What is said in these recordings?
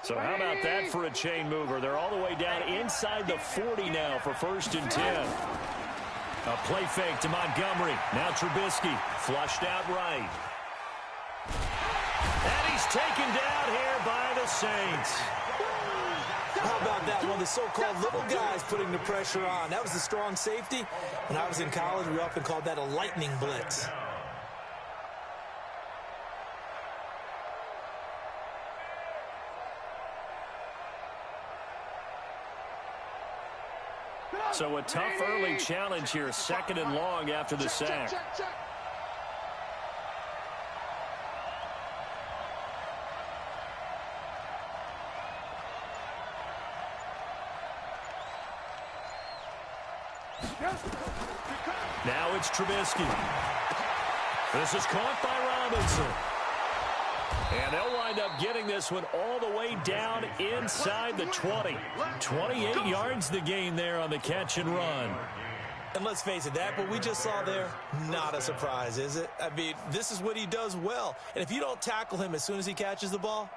So how about that for a chain mover? They're all the way down inside the 40 now for 1st and 10. A play fake to Montgomery. Now Trubisky flushed out right. And he's taken down here by the Saints. How about that? One of the so-called little guys putting the pressure on. That was the strong safety. When I was in college, we often called that a lightning blitz. So a tough early challenge here, 2nd and long after the sack. Now it's Trubisky. This is caught by Robinson. And they'll wind up getting this one all the way down inside the 20. 28 yards the gain there on the catch and run. And let's face it, that what we just saw there, not a surprise, is it? I mean, this is what he does well. And if you don't tackle him as soon as he catches the ball,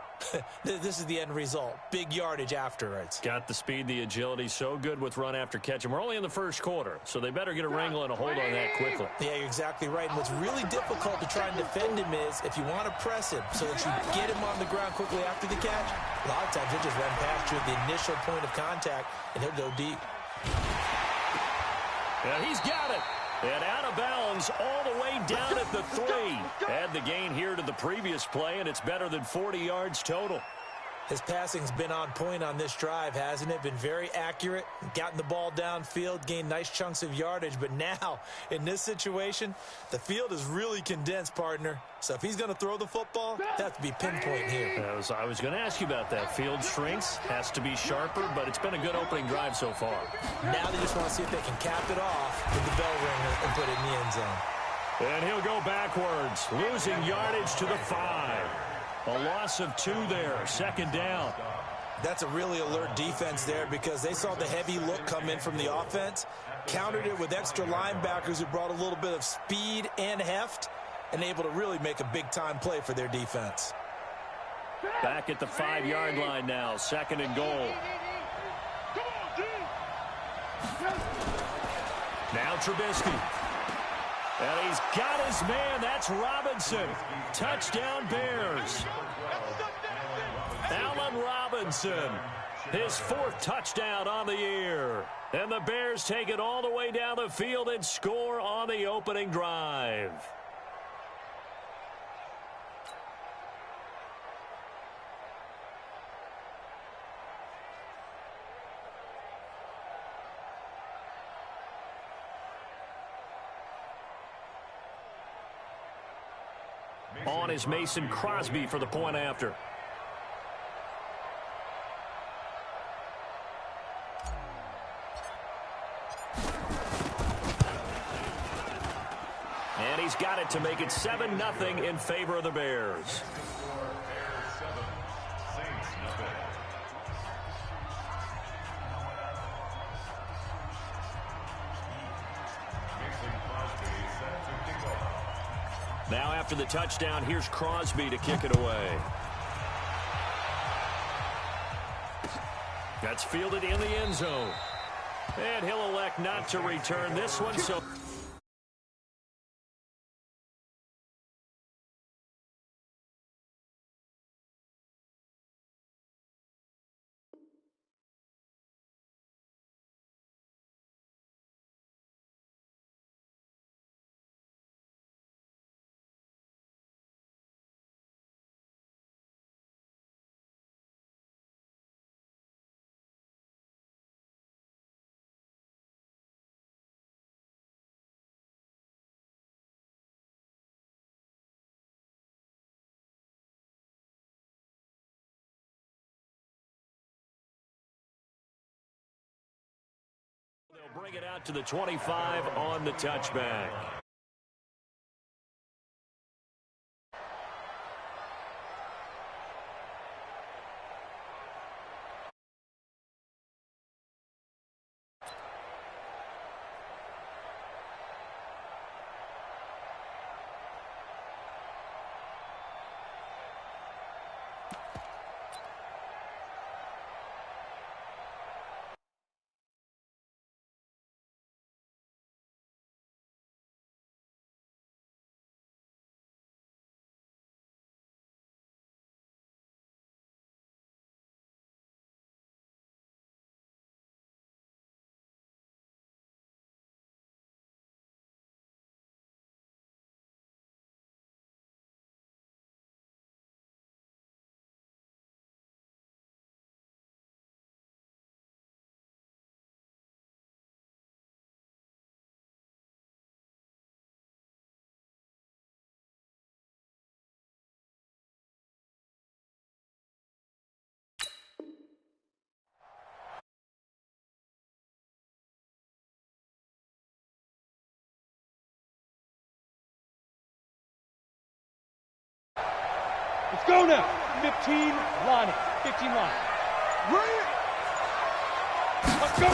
this is the end result. Big yardage afterwards. Got the speed, the agility, so good with run after catch. And we're only in the 1st quarter, so they better get a wrangle and a hold on that quickly. Yeah, you're exactly right. And what's really difficult to try and defend him is if you want to press him so that you get him on the ground quickly after the catch, a lot of times he'll just run past you at the initial point of contact, and he'll go deep. And he's got it. And out of bounds all the way down at the 3. Add the gain here to the previous play, and it's better than 40 yards total. His passing's been on point on this drive, hasn't it? Been very accurate, gotten the ball downfield, gained nice chunks of yardage. But now, in this situation, the field is really condensed, partner. So if he's going to throw the football, that has to be pinpoint here. I was going to ask you about that. Field shrinks, has to be sharper, but it's been a good opening drive so far. Now they just want to see if they can cap it off with the bell ringer and put it in the end zone. And he'll go backwards, losing yardage to the 5. A loss of 2 there, 2nd down. That's a really alert defense there because they saw the heavy look come in from the offense, countered it with extra linebackers who brought a little bit of speed and heft, and able to really make a big-time play for their defense. Back at the 5-yard line now, 2nd and goal. Now Trubisky. And he's got his man. That's Robinson. Touchdown, Bears. Allen Robinson, his 4th touchdown on the year. And the Bears take it all the way down the field and score on the opening drive. On is Mason Crosby for the point after. And he's got it to make it 7-0 in favor of the Bears. Now after the touchdown, here's Crosby to kick it away. That's fielded in the end zone. And he'll elect not to return this one. So they'll bring it out to the 25 on the touchback. Go now. 15 line. 15 line. Let's go.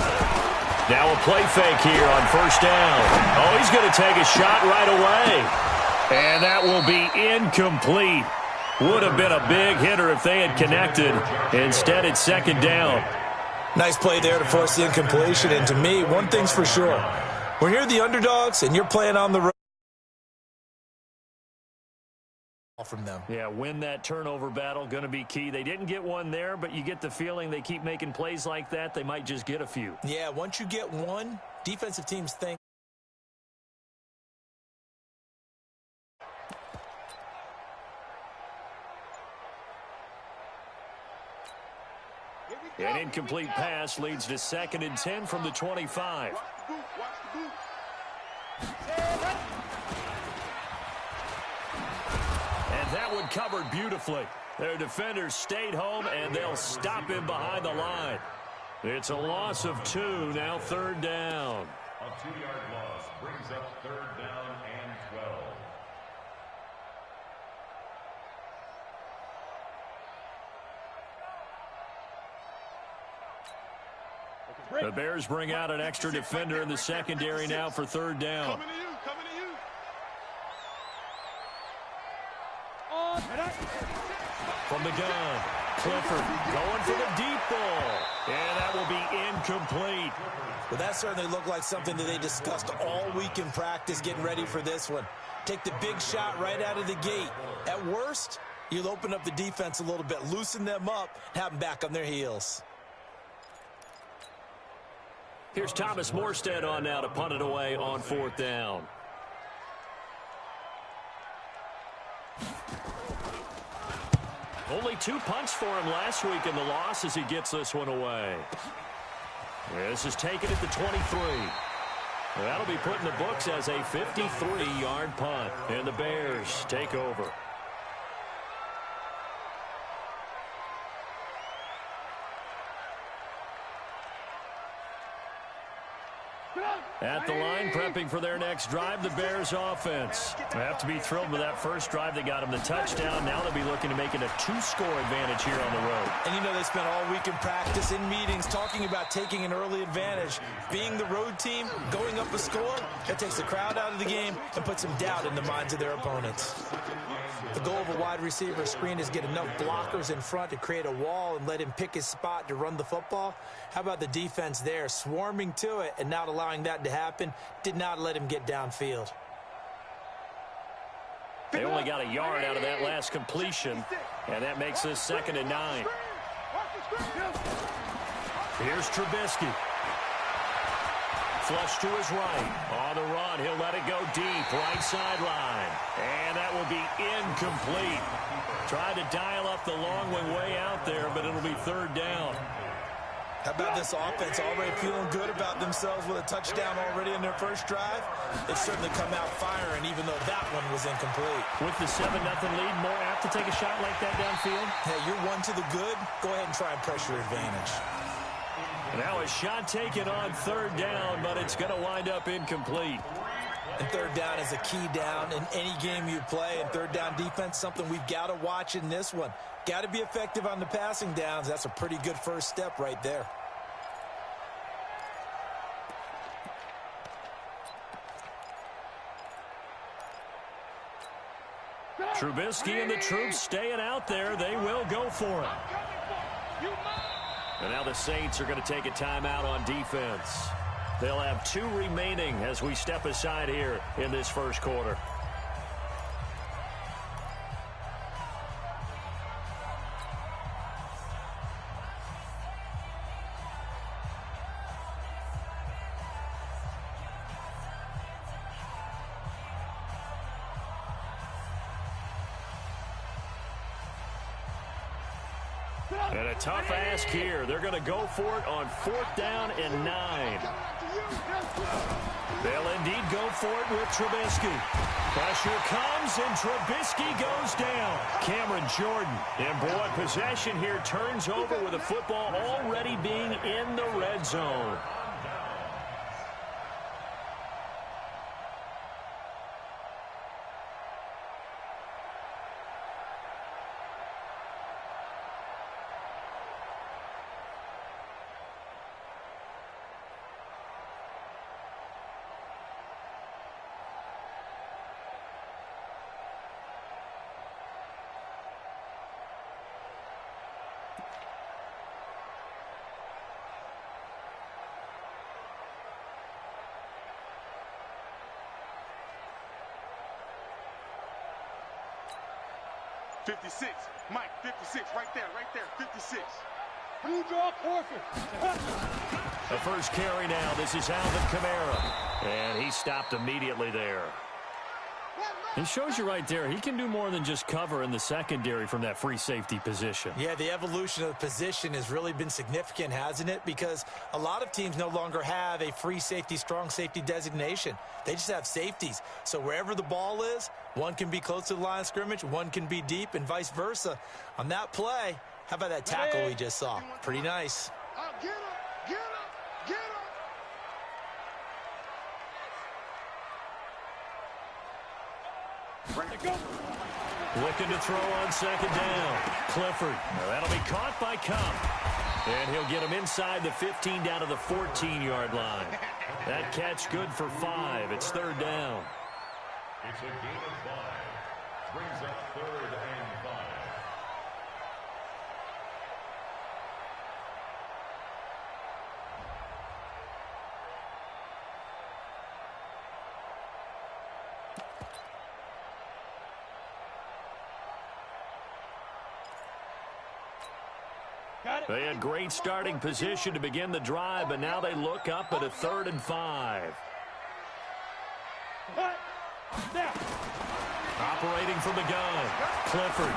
Now a play fake here on first down. Oh, he's going to take a shot right away. And that will be incomplete. Would have been a big hitter if they had connected. Instead, it's second down. Nice play there to force the incompletion. And to me, one thing's for sure. When you're the underdogs and you're playing on the road, from them. Yeah, win that turnover battle, going to be key. They didn't get one there, but you get the feeling they keep making plays like that, they might just get a few. Yeah, once you get one, defensive teams think. An incomplete pass leads to 2nd and 10 from the 25. And that one covered beautifully. Their defenders stayed home, and they'll stop him behind the line. It's a loss of 2, now 3rd down. A 2-yard loss brings up 3rd down and 12. The Bears bring out an extra defender in the secondary now for 3rd down. From the gun, Clifford going for the deep ball. And that will be incomplete. Well, that certainly looked like something that they discussed all week in practice getting ready for this one. Take the big shot right out of the gate. At worst, you'll open up the defense a little bit, loosen them up, have them back on their heels. Here's Thomas Morstead on now to punt it away on 4th down. Only 2 punts for him last week in the loss as he gets this one away. This is taken at the 23. That'll be put in the books as a 53-yard punt. And the Bears take over. At the line, prepping for their next drive, the Bears offense. They have to be thrilled with that first drive that got them the touchdown. Now they'll be looking to make it a 2-score advantage here on the road. And you know they spent all week in practice, in meetings, talking about taking an early advantage. Being the road team, going up a score, that takes the crowd out of the game and puts some doubt in the minds of their opponents. The goal of a wide receiver screen is get enough blockers in front to create a wall and let him pick his spot to run the football. How about the defense there, swarming to it and not allowing that to happen? Did not let him get downfield. They only got a yard out of that last completion, and that makes this 2nd and 9. Here's Trubisky. Flush to his right. On the run, he'll let it go deep, right sideline. And that will be incomplete. Tried to dial up the long one way out there, but it'll be 3rd down. How about this offense already feeling good about themselves with a touchdown already in their first drive? They've certainly come out firing, even though that one was incomplete. With the 7-0 lead, more apt to take a shot like that downfield? Hey, you're one to the good. Go ahead and try and pressure advantage. Now a shot taken on 3rd down, but it's going to wind up incomplete. And 3rd down is a key down in any game you play. And 3rd down defense, something we've got to watch in this one. Got to be effective on the passing downs. That's a pretty good first step right there. Trubisky and the troops staying out there. They will go for it. And now the Saints are going to take a timeout on defense. They'll have 2 remaining as we step aside here in this first quarter. And a tough ask here. They're going to go for it on 4th down and 9. They'll indeed go for it with Trubisky. Pressure comes, and Trubisky goes down. Cameron Jordan. And boy, possession here turns over with the football already being in the red zone. 56. Mike, 56. Right there, 56. You draw Horford. The first carry now. This is Alvin Kamara. And he stopped immediately there. He shows you right there, he can do more than just cover in the secondary from that free safety position. Yeah, the evolution of the position has really been significant, hasn't it? Because a lot of teams no longer have a free safety, strong safety designation. They just have safeties. So wherever the ball is, one can be close to the line of scrimmage, one can be deep, and vice versa. On that play, how about that tackle we just saw? Pretty nice. Get him, get him, get him. Looking to throw on second down. Clifford. Now that'll be caught by Cup. And he'll get him inside the 15 down to the 14-yard line. That catch good for 5. It's third down. It's a gain of 5. Brings up 3rd and 5. They had great starting position to begin the drive, but now they look up at a 3rd and 5. Operating from the gun. Clifford.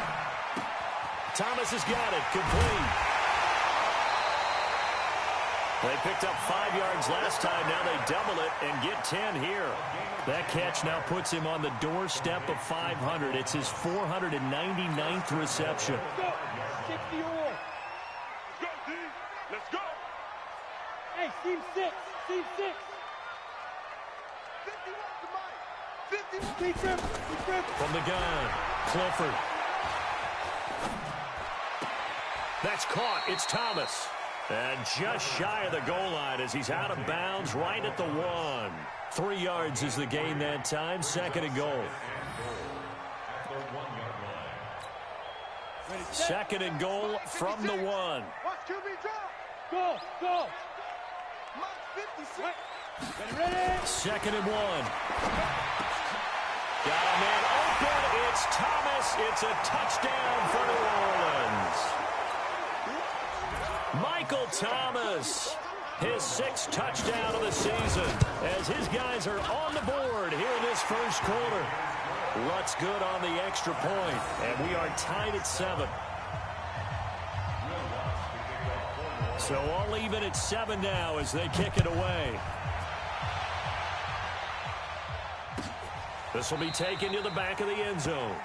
Thomas has got it. Complete. They picked up 5 yards last time. Now they double it and get 10 here. That catch now puts him on the doorstep of 500. It's his 499th reception. 60 or more. Let's go. Hey, team 6. Team 6. 51 to Mike. 51. Be careful. From the gun, Clifford. That's caught. It's Thomas. And just shy of the goal line as he's out of bounds right at the 1. 3 yards is the gain that time. 2nd and goal. 2nd and goal from the 1. Watch QB drop. Go, go. Mike, 56. Ready? 2nd and 1. Got a man open. It's Thomas. It's a touchdown for New Orleans. Michael Thomas, his 6th touchdown of the season, as his guys are on the board here in this first quarter. Lutt's good on the extra point, and we are tied at 7. So all even at 7 now as they kick it away. This will be taken to the back of the end zone.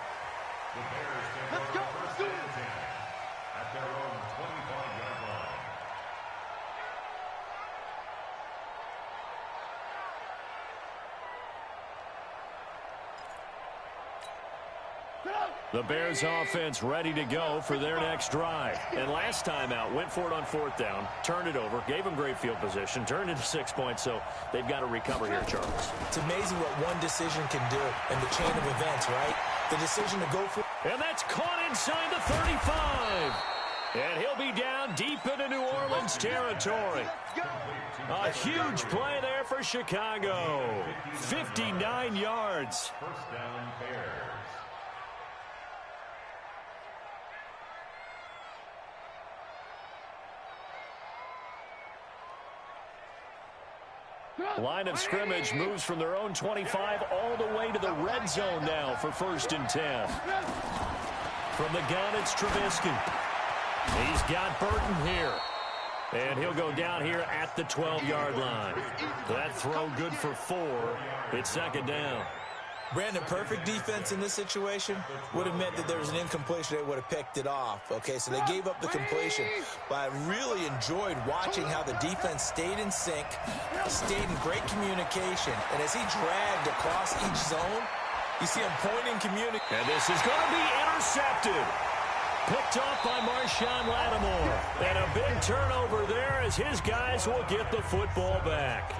Let's go. Let's do it. At their own 25-yard line. The Bears offense ready to go for their next drive. And last time out, went for it on 4th down, turned it over, gave them great field position, turned it to 6 points, so they've got to recover here, Charles. It's amazing what one decision can do in the chain of events, right? The decision to go for... And that's caught inside the 35. And he'll be down deep into New Orleans territory. A huge play there for Chicago. 59 yards. First down, Bears. Line of scrimmage moves from their own 25 all the way to the red zone now for 1st and 10. From the gun, it's Trubisky. He's got Burton here. And he'll go down here at the 12-yard line. That throw good for 4. It's 2nd down. Brandon, perfect defense in this situation would have meant that there was an incompletion. They would have picked it off. Okay, so they gave up the completion. But I really enjoyed watching how the defense stayed in sync, stayed in great communication. And as he dragged across each zone, you see him pointing, communicating. And this is going to be intercepted. Picked off by Marshawn Lattimore. And a big turnover there as his guys will get the football back.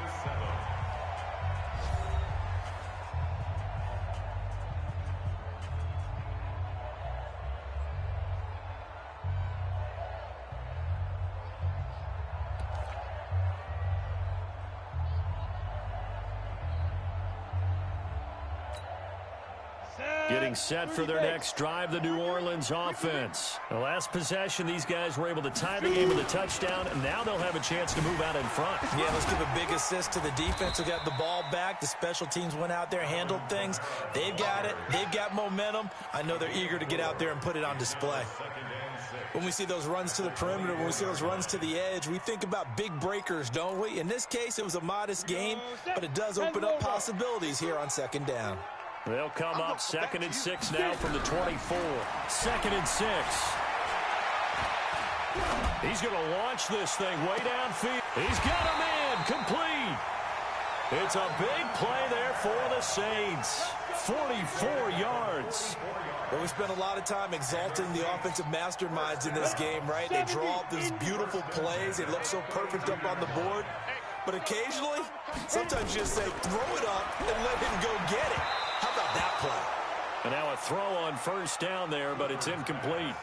Getting set for their next drive, the New Orleans offense. The last possession, these guys were able to tie the game with a touchdown, and now they'll have a chance to move out in front. Yeah, let's give a big assist to the defense who got the ball back. The special teams went out there, handled things. They've got it. They've got momentum. I know they're eager to get out there and put it on display. When we see those runs to the perimeter, when we see those runs to the edge, we think about big breakers, don't we? In this case, it was a modest gain, but it does open up possibilities here on second down. They'll come up 2nd and 6 now from the 24. 2nd and 6. He's going to launch this thing way downfield. He's got a man complete. It's a big play there for the Saints. 44 yards. Well, we spent a lot of time exalting the offensive masterminds in this game, right? They draw up these beautiful plays. They look so perfect up on the board. But occasionally, sometimes you just say, throw it up and let him go get it. How about that play? And now a throw on first down there, but it's incomplete.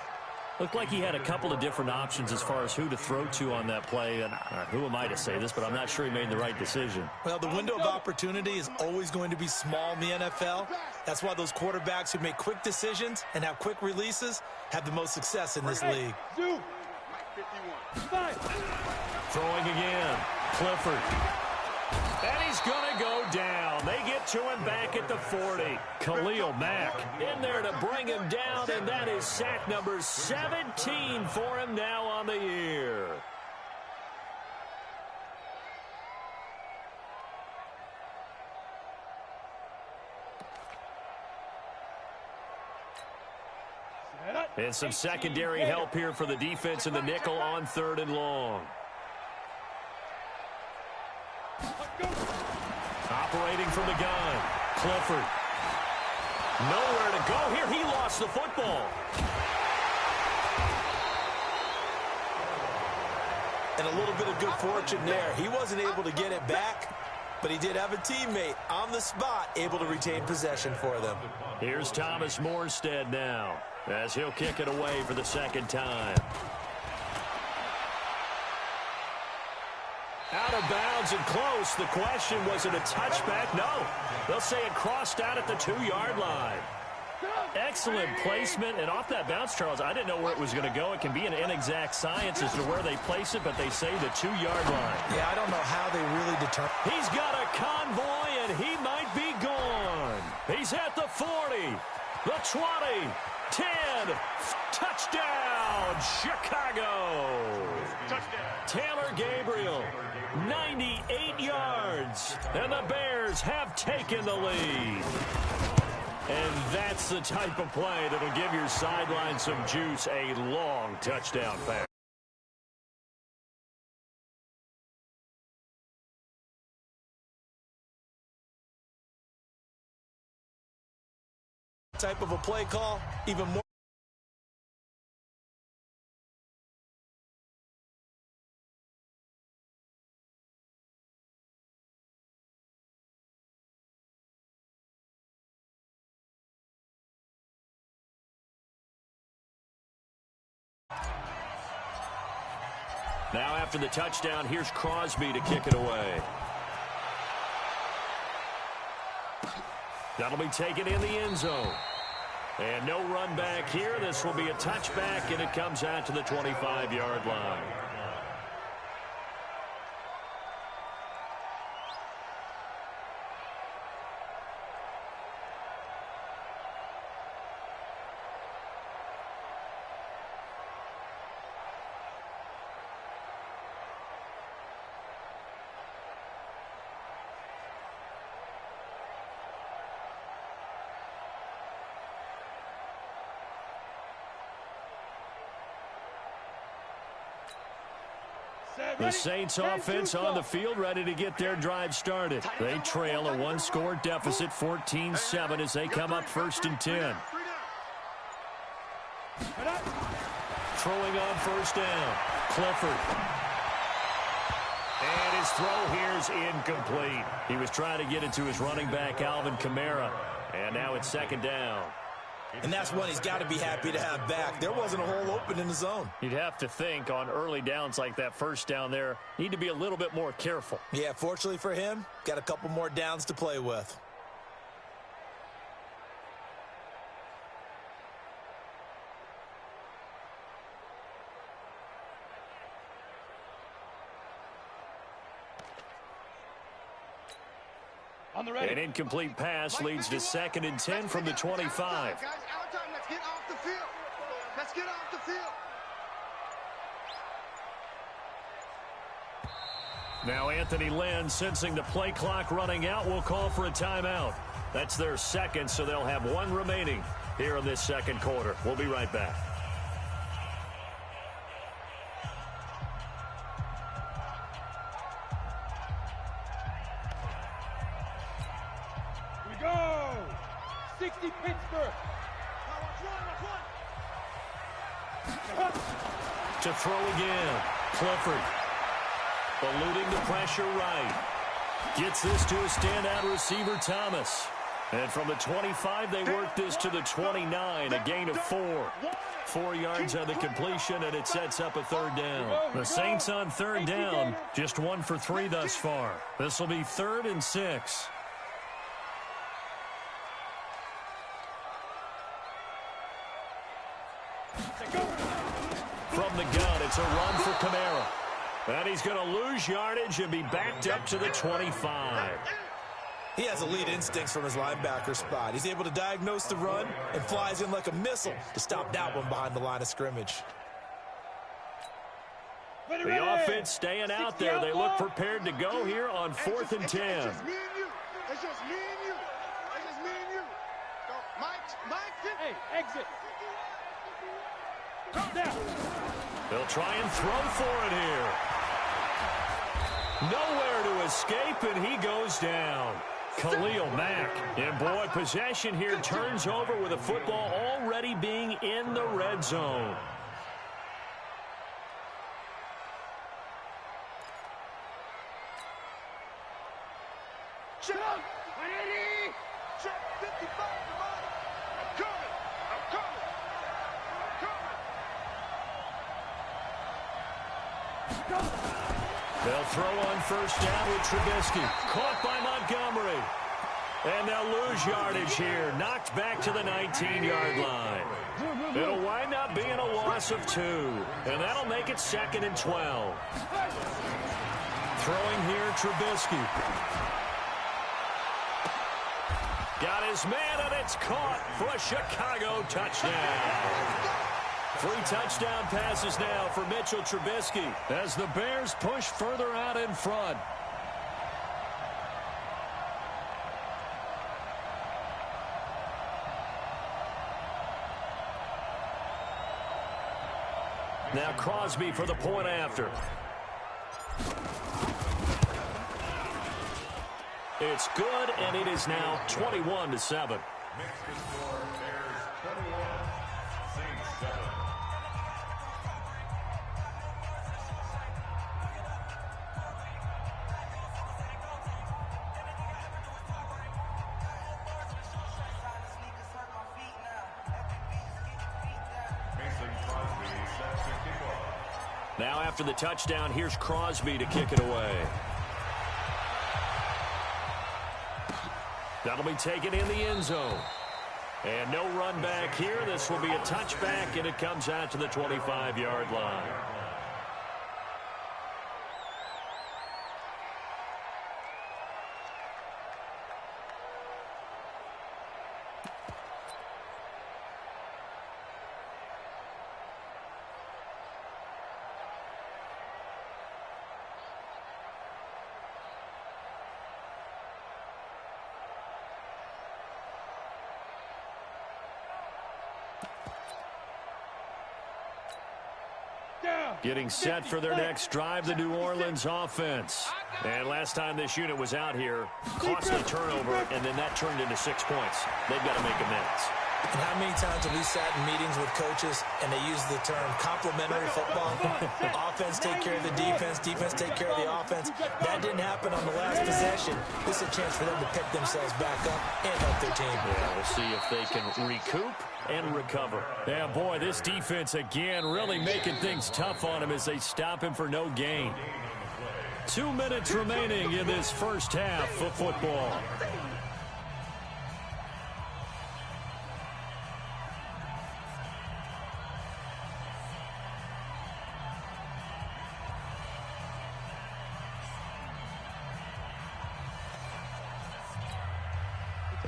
Looked like he had a couple of different options as far as who to throw to on that play. And who am I to say this, but I'm not sure he made the right decision. Well, the window of opportunity is always going to be small in the NFL. That's why those quarterbacks who make quick decisions and have quick releases have the most success in this league. Throwing again. Clifford. And he's going to go down. They get to him back at the 40. Khalil Mack in there to bring him down, and that is sack number 17 for him now on the year. And some secondary help here for the defense in the nickel on 3rd and long. Operating from the gun. Clifford. Nowhere to go here. He lost the football. And a little bit of good fortune there. He wasn't able to get it back, but he did have a teammate on the spot able to retain possession for them. Here's Thomas Morstead now as he'll kick it away for the 2nd time. Out of bounds and close. The question, was it a touchback? No. They'll say it crossed out at the 2-yard line. Excellent placement. And off that bounce, Charles, I didn't know where it was going to go. It can be an inexact science as to where they place it, but they say the 2-yard line. Yeah, I don't know how they really determine. He's got a convoy, and he might be gone. He's at the 40, the 20, 10. Touchdown, Chicago. Touchdown. Taylor Gabriel, 98 yards, and the Bears have taken the lead. And that's the type of play that'll give your sideline some juice, a long touchdown pass. Type of a play call, even more. Now after the touchdown, here's Crosby to kick it away. That'll be taken in the end zone. And no run back here. This will be a touchback, and it comes out to the 25-yard line. The Saints offense on the field, ready to get their drive started. They trail a one-score deficit, 14-7, as they come up 1st and 10. Throwing on 1st down. Clifford. And his throw here is incomplete. He was trying to get it to his running back, Alvin Kamara. And now it's 2nd down. And that's one he's got to be happy to have back. There wasn't a hole open in the zone. You'd have to think on early downs like that 1st down there, need to be a little bit more careful. Yeah, fortunately for him, got a couple more downs to play with. On the ready. An incomplete pass leads to 2nd and 10 from the 25. Guys, our time. Let's get off the field. Let's get off the field. Now Anthony Lynn, sensing the play clock running out, will call for a timeout. That's their second, so they'll have one remaining here in this second quarter. We'll be right back. Here we go. 60 Pittsburgh. To throw again. Clifford. Eluding the pressure right. Gets this to a standout receiver, Thomas. And from the 25, they work this to the 29, a gain of 4. 4 yards on the completion, and it sets up a third down. The Saints on third down, just 1 for 3 thus far. This will be 3rd and 6. From the gun, it's a run for Kamara. And he's going to lose yardage and be backed up to the 25. He has elite instincts from his linebacker spot. He's able to diagnose the run and flies in like a missile to stop that one behind the line of scrimmage. The offense staying out there. They look prepared to go here on 4th and 10. It's just me and you. It's just me and you. It's just me and you. Go, Mike. Hey, exit. Down. They'll try and throw for it here. Nowhere to escape, and he goes down. Khalil Mack. And, boy, possession here turns over with a football already being in the red zone. Check. 180. Check 55. Come on. I'm coming. They'll throw on first down with Trubisky. Caught by Montgomery. And they'll lose yardage here. Knocked back to the 19-yard line. It'll wind up being a loss of 2. And that'll make it 2nd and 12. Throwing here, Trubisky. Got his man, and it's caught for a Chicago touchdown. 3 touchdown passes now for Mitchell Trubisky as the Bears push further out in front. Now Crosby for the point after. It's good, and it is now 21-7. Now after the touchdown, here's Crosby to kick it away. That'll be taken in the end zone. And no run back here. This will be a touchback, and it comes out to the 25-yard line. Getting set for their next drive, the New Orleans offense. And last time this unit was out here, costly turnover, and then that turned into 6 points. They've got to make amends. And how many times have we sat in meetings with coaches and they use the term complementary football? Offense take care of the defense, defense take care of the offense. That didn't happen on the last possession. This is a chance for them to pick themselves back up and help their team. Yeah, we'll see if they can recoup and recover. Yeah, boy, this defense again really making things tough on him as they stop him for no gain. 2 minutes remaining in this first half of football.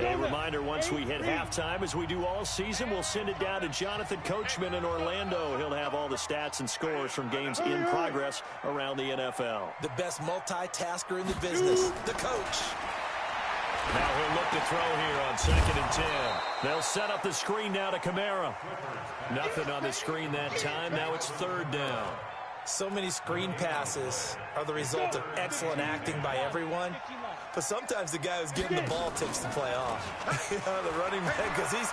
A reminder, once we hit halftime, as we do all season, we'll send it down to Jonathan Coachman in Orlando. He'll have all the stats and scores from games in progress around the NFL. The best multitasker in the business, the coach. Now he'll look to throw here on 2nd and 10. They'll set up the screen now to Kamara. Nothing on the screen that time. Now it's 3rd down. So many screen passes are the result of excellent acting by everyone. But sometimes the guy who's getting the ball takes the play off. The running back, because he's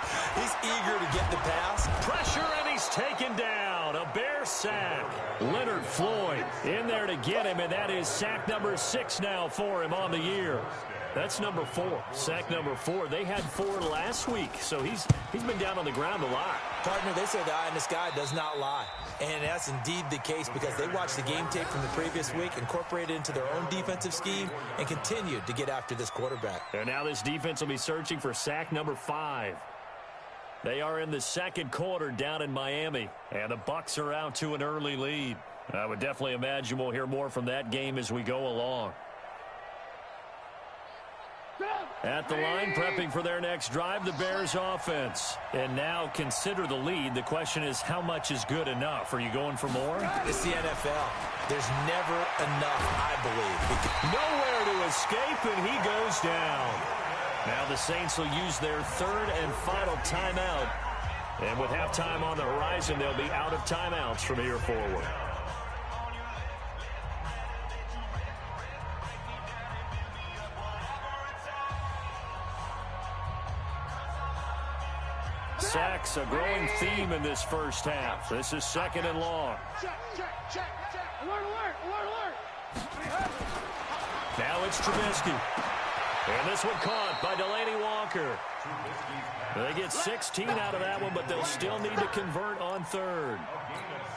eager to get the pass. Pressure, and he's taken down. A Bear sack. Leonard Floyd in there to get him, and that is sack number 6 now for him on the year. That's number 4. Sack number 4. They had 4 last week, so he's been down on the ground a lot. Partner, they say the eye in the sky does not lie. And that's indeed the case because they watched the game tape from the previous week, incorporated it into their own defensive scheme, and continued to get after this quarterback. And now this defense will be searching for sack number 5. They are in the 2nd quarter down in Miami, and the Bucs are out to an early lead. I would definitely imagine we'll hear more from that game as we go along. At the line, prepping for their next drive, the Bears offense. And now consider the lead. The question is, how much is good enough? Are you going for more? It's the NFL. There's never enough, I believe. Nowhere to escape, and he goes down. Now the Saints will use their 3rd and final timeout. And with halftime on the horizon, they'll be out of timeouts from here forward. Sacks, a growing theme in this first half. This is 2nd and long. Check. Alert, alert. Now it's Trubisky. And this one caught by Delaney Walker. They get 16 out of that one, but they'll still need to convert on 3rd.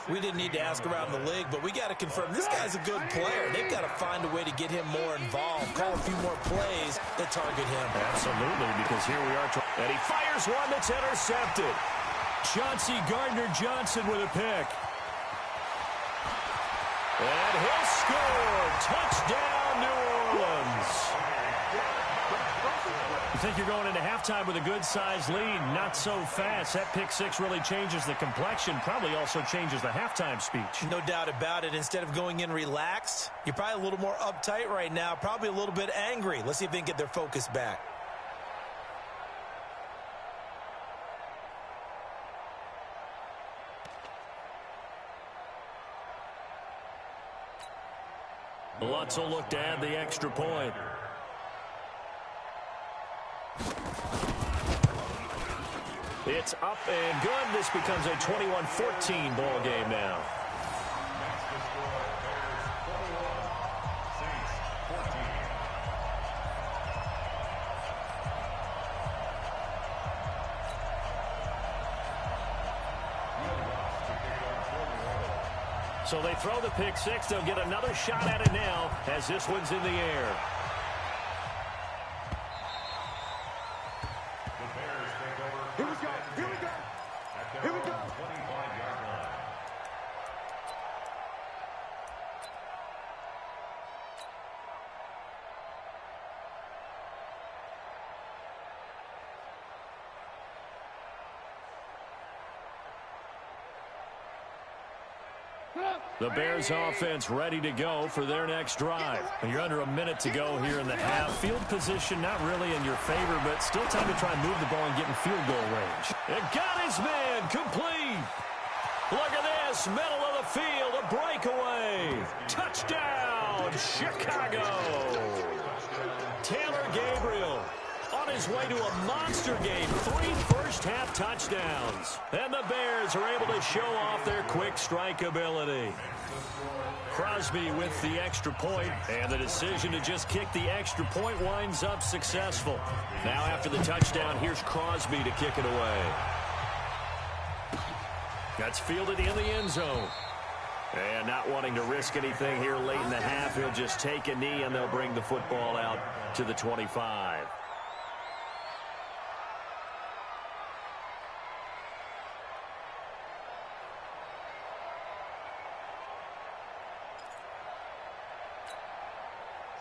We didn't need to ask around the league, but we got to confirm this guy's a good player. They've got to find a way to get him more involved, call a few more plays that target him. Absolutely, because here we are. And he fires one that's intercepted. Chauncey Gardner-Johnson with a pick. And he'll score. Touchdown, New Orleans. You think you're going into halftime with a good-sized lead. Not so fast. That pick 6 really changes the complexion. Probably also changes the halftime speech. No doubt about it. Instead of going in relaxed, you're probably a little more uptight right now. Probably a little bit angry. Let's see if they can get their focus back. Lutz will look to add the extra point. It's up and good. This becomes a 21-14 ball game now. So they throw the pick 6. They'll get another shot at it now as this one's in the air. Here we go. The Bears offense ready to go for their next drive. You're under a minute to go here in the half. Field position not really in your favor, but still time to try and move the ball and get in field goal range. It got his man complete. Look at this, middle of the field, a breakaway. Touchdown, Chicago. Taylor Gabriel on his way to a monster game. 3 first-half touchdowns. And the Bears are able to show off their quick strike ability. Crosby with the extra point, and the decision to just kick the extra point winds up successful. Now after the touchdown, here's Crosby to kick it away. That's fielded in the end zone. And not wanting to risk anything here late in the half, he'll just take a knee, and they'll bring the football out to the 25.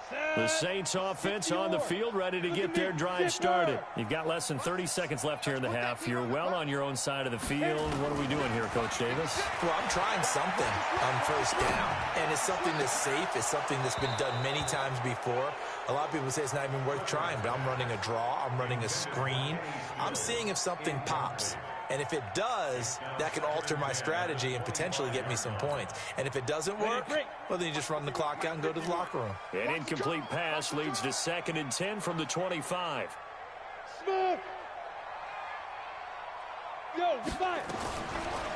The Saints offense on the field, ready to get their drive started. You've got less than 30 seconds left here in the half. You're well on your own side of the field. What are we doing here, Coach Davis? Well, I'm trying something on first down, and it's something that's safe. It's something that's been done many times before. A lot of people say it's not even worth trying, but I'm running a draw. I'm running a screen. I'm seeing if something pops. And if it does, that can alter my strategy and potentially get me some points. And if it doesn't work, well, then you just run the clock out and go to the locker room. An incomplete pass leads to 2nd and 10 from the 25. Smoke! Yo, fire!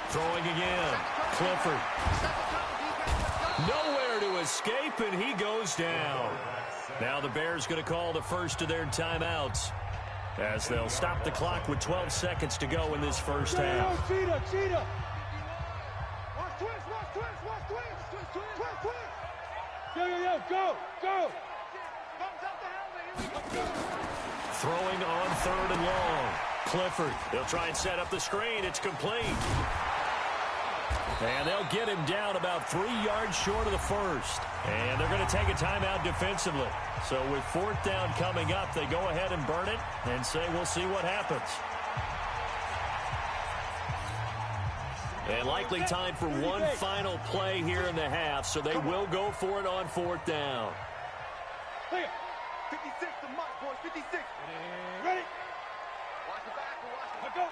Throwing again. Clifford. Nowhere to escape, and he goes down. Now the Bears going to call the first of their timeouts, as they'll stop the clock with 12 seconds to go in this first half. Cheetah! Watch twist! Yo, go! Throwing on 3rd and long. Clifford, they'll try and set up the screen. It's complete. And they'll get him down about 3 yards short of the first. And they're going to take a timeout defensively. So with 4th down coming up, they go ahead and burn it and say we'll see what happens. And likely time for one final play here in the half, so they will go for it on 4th down. 56 to Mike, boys, 56. Ready? Watch the back, go.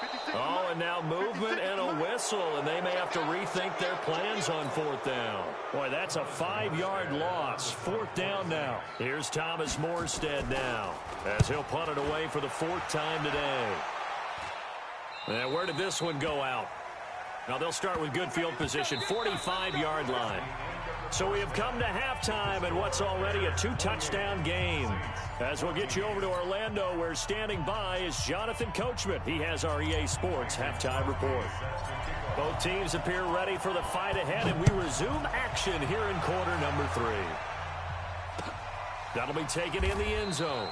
56 Oh, and now movement and a whistle, and they may have to rethink their plans on 4th down. Boy, that's a 5-yard loss. 4th down now. Here's Thomas Morstead now, as he'll punt it away for the 4th time today. And where did this one go out? Now they'll start with good field position, 45-yard line. So we have come to halftime in what's already a 2-touchdown game. As we'll get you over to Orlando, where standing by is Jonathan Coachman. He has our EA Sports halftime report. Both teams appear ready for the fight ahead, and we resume action here in quarter number 3. That'll be taken in the end zone.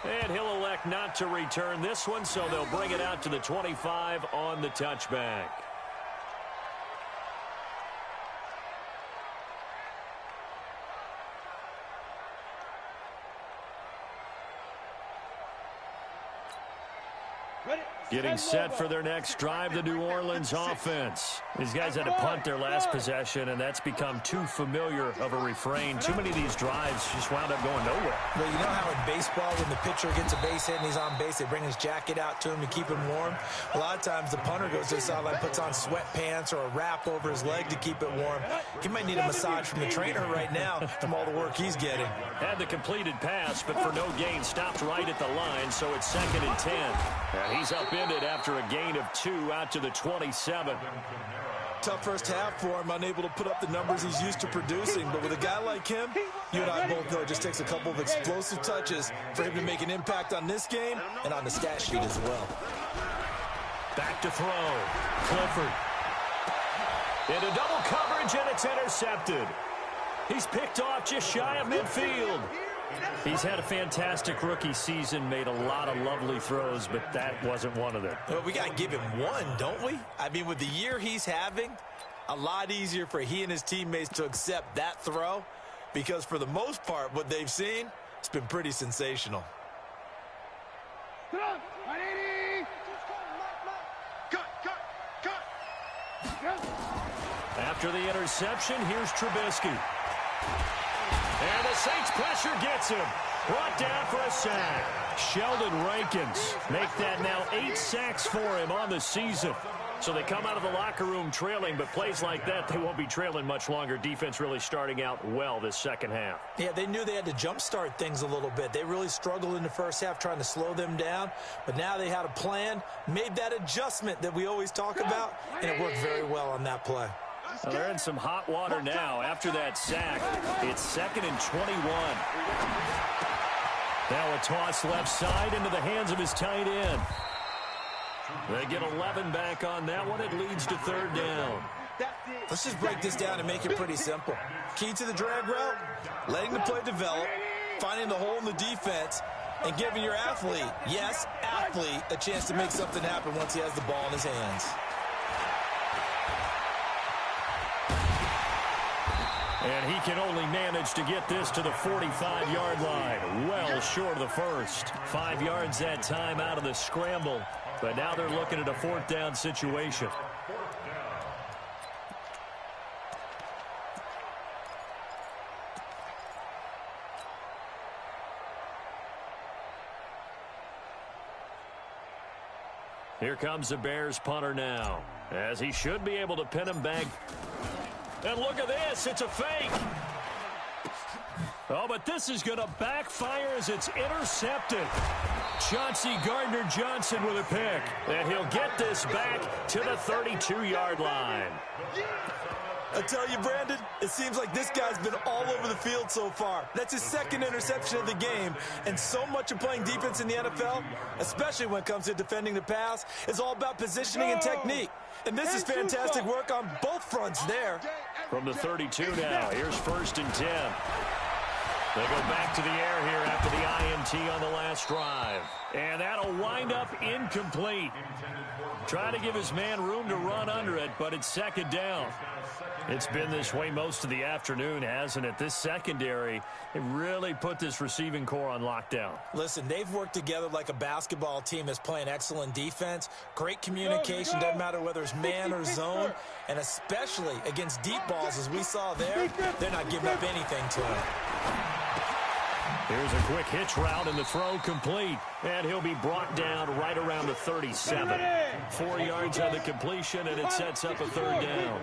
And he'll elect not to return this one, so they'll bring it out to the 25 on the touchback. Getting set for their next drive, the New Orleans offense. These guys had to punt their last possession, and that's become too familiar of a refrain. Too many of these drives just wound up going nowhere. Well, you know how in baseball, when the pitcher gets a base hit and he's on base, they bring his jacket out to him to keep him warm? A lot of times the punter goes to the sideline, puts on sweatpants or a wrap over his leg to keep it warm. He might need a massage from the trainer right now from all the work he's getting. Had the completed pass, but for no gain, stopped right at the line, so it's 2nd and 10. And he's upended after a gain of 2 out to the 27. Tough first half for him, unable to put up the numbers he's used to producing. But with a guy like him, you and I both know it just takes a couple of explosive touches for him to make an impact on this game and on the stat sheet as well. Back to throw. Clifford. Into double coverage, and it's intercepted. He's picked off just shy of midfield. He's had a fantastic rookie season, made a lot of lovely throws, but that wasn't one of them. Well, we got to give him one, don't we? I mean, with the year he's having, a lot easier for he and his teammates to accept that throw, because for the most part, what they've seen, it's been pretty sensational. Come on, 180. Cut. After the interception, here's Trubisky. And the Saints pressure gets him. Brought down for a sack. Sheldon Rankins make that now 8 sacks for him on the season. So they come out of the locker room trailing, but plays like that, they won't be trailing much longer. Defense really starting out well this second half. Yeah, they knew they had to jumpstart things a little bit. They really struggled in the first half trying to slow them down, but now they had a plan, made that adjustment that we always talk about, and it worked very well on that play. Well, they're in some hot water now after that sack. It's 2nd and 21. Now a toss left side into the hands of his tight end. They get 11 back on that one. It leads to 3rd down. Let's just break this down and make it pretty simple. Key to the drag route, letting the play develop, finding the hole in the defense, and giving your athlete, yes, athlete, a chance to make something happen once he has the ball in his hands. And he can only manage to get this to the 45-yard line. Well short of the first. 5 yards that time out of the scramble. But now they're looking at a 4th down situation. Here comes the Bears punter now, as he should be able to pin him back. And look at this, it's a fake. Oh, but this is going to backfire as it's intercepted. Chauncey Gardner-Johnson with a pick. And he'll get this back to the 32-yard line. I tell you, Brandon, it seems like this guy's been all over the field so far. That's his 2nd interception of the game. And so much of playing defense in the NFL, especially when it comes to defending the pass, is all about positioning and technique. And this is fantastic work on both fronts there. From the 32 now, here's 1st and 10. They go back to the air here after the INT on the last drive. And that'll wind up incomplete. Trying to give his man room to run under it, but it's 2nd down. It's been this way most of the afternoon, hasn't it? This secondary, it really put this receiving core on lockdown. Listen, they've worked together like a basketball team that's playing excellent defense. Great communication, doesn't matter whether it's man or zone. And especially against deep balls, as we saw there, they're not giving up anything to him. Here's a quick hitch route, and the throw complete. And he'll be brought down right around the 37. 4 yards on the completion, and it sets up a 3rd down.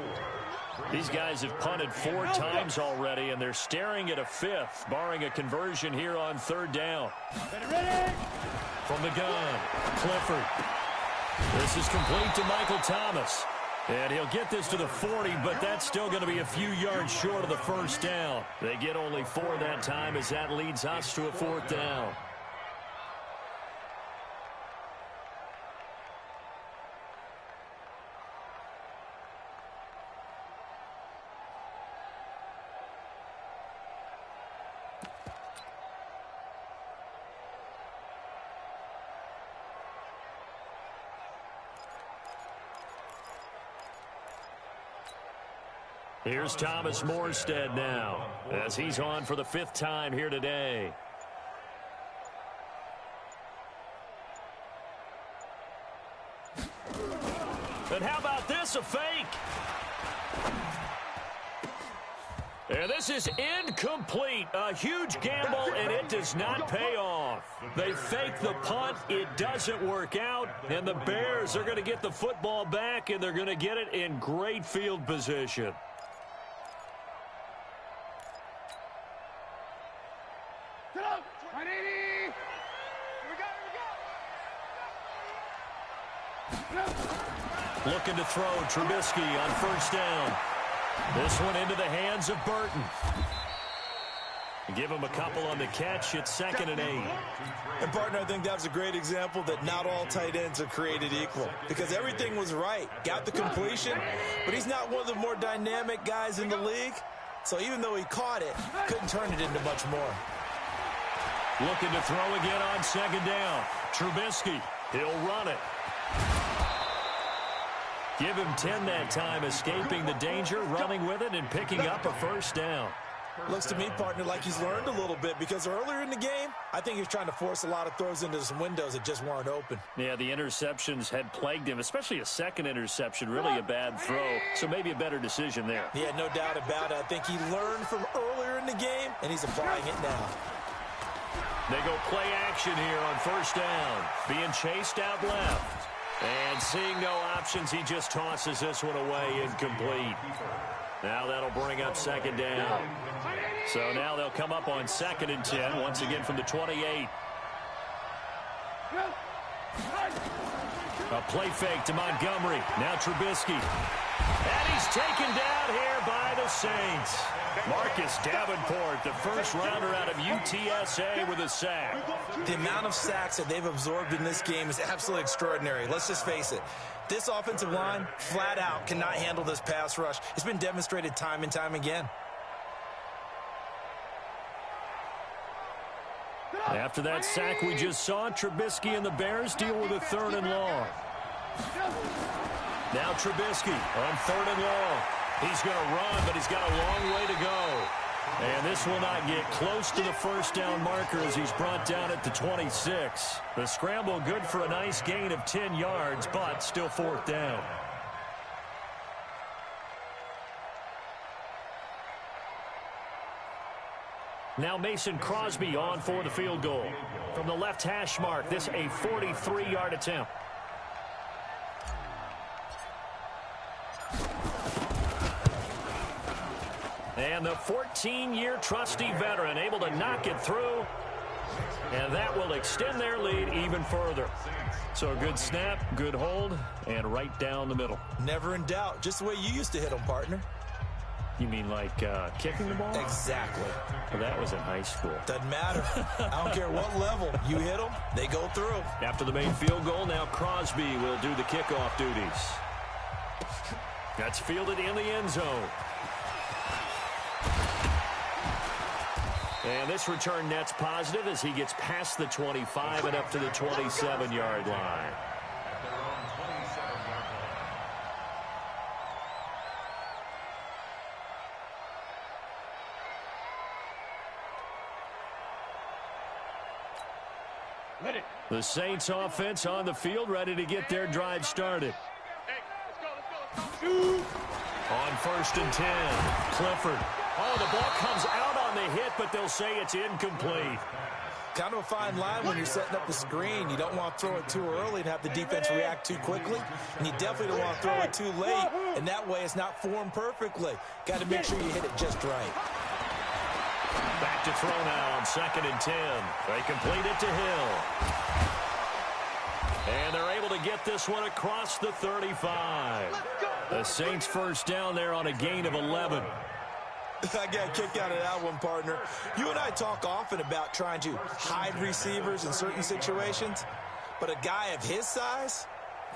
These guys have punted 4 times already, and they're staring at a 5th, barring a conversion here on 3rd down. From the gun, Clifford. This is complete to Michael Thomas. And he'll get this to the 40, but that's still going to be a few yards short of the 1st down. They get only 4 that time as that leads us to a 4th down. Here's Thomas Morstead now, as he's on for the 5th time here today. And how about this, a fake? And this is incomplete. A huge gamble, and it does not pay off. They fake the punt. It doesn't work out. And the Bears are going to get the football back, and they're going to get it in great field position. Looking to throw, Trubisky on 1st down. This one into the hands of Burton. Give him a couple on the catch. It's 2nd and 8. And, partner, I think that was a great example that not all tight ends are created equal, because everything was right. Got the completion, but he's not one of the more dynamic guys in the league. So even though he caught it, couldn't turn it into much more. Looking to throw again on 2nd down. Trubisky, he'll run it. Give him 10 that time, escaping the danger, running with it, and picking up a 1st down. Looks to me, partner, like he's learned a little bit, because earlier in the game, I think he was trying to force a lot of throws into some windows that just weren't open. Yeah, the interceptions had plagued him, especially a 2nd interception, really a bad throw, so maybe a better decision there. Yeah, no doubt about it. I think he learned from earlier in the game, and he's applying it now. They go play action here on 1st down, being chased out left. And seeing no options, he just tosses this one away, incomplete. Now that'll bring up 2nd down. So now they'll come up on 2nd and 10, once again from the 28. A play fake to Montgomery. Now Trubisky. And he's taken down here by the Saints. Marcus Davenport, the 1st rounder out of UTSA, with a sack. The amount of sacks that they've absorbed in this game is absolutely extraordinary. Let's just face it. This offensive line, flat out, cannot handle this pass rush. It's been demonstrated time and time again. After that sack we just saw, Trubisky and the Bears deal with a 3rd and long. Now Trubisky on 3rd and long. He's going to run, but he's got a long way to go. And this will not get close to the first down marker as he's brought down at the 26. The scramble good for a nice gain of 10 yards, but still fourth down. Now Mason Crosby on for the field goal. From the left hash mark, this a 43-yard attempt. And the 14-year trusty veteran able to knock it through. And that will extend their lead even further. So a good snap, good hold, and right down the middle. Never in doubt. Just the way you used to hit them, partner. You mean like kicking the ball? Exactly. Well, that was in high school. Doesn't matter. I don't care what level. You hit them, they go through. After the main field goal, now Crosby will do the kickoff duties. That's fielded in the end zone. And this return net's positive as he gets past the 25 and up to the 27-yard line. The Saints offense on the field, ready to get their drive started. On 1st and 10, Clifford. Oh, the ball comes out on the hit, but they'll say it's incomplete. Kind of a fine line when you're setting up the screen. You don't want to throw it too early and have the defense react too quickly. And you definitely don't want to throw it too late, and that way it's not formed perfectly. Got to make sure you hit it just right. Back to throw now on 2nd and 10. They complete it to Hill. And they're able to get this one across the 35. The Saints first down there on a gain of 11. I got a kick out of that one, partner. You and I talk often about trying to hide receivers in certain situations, but a guy of his size,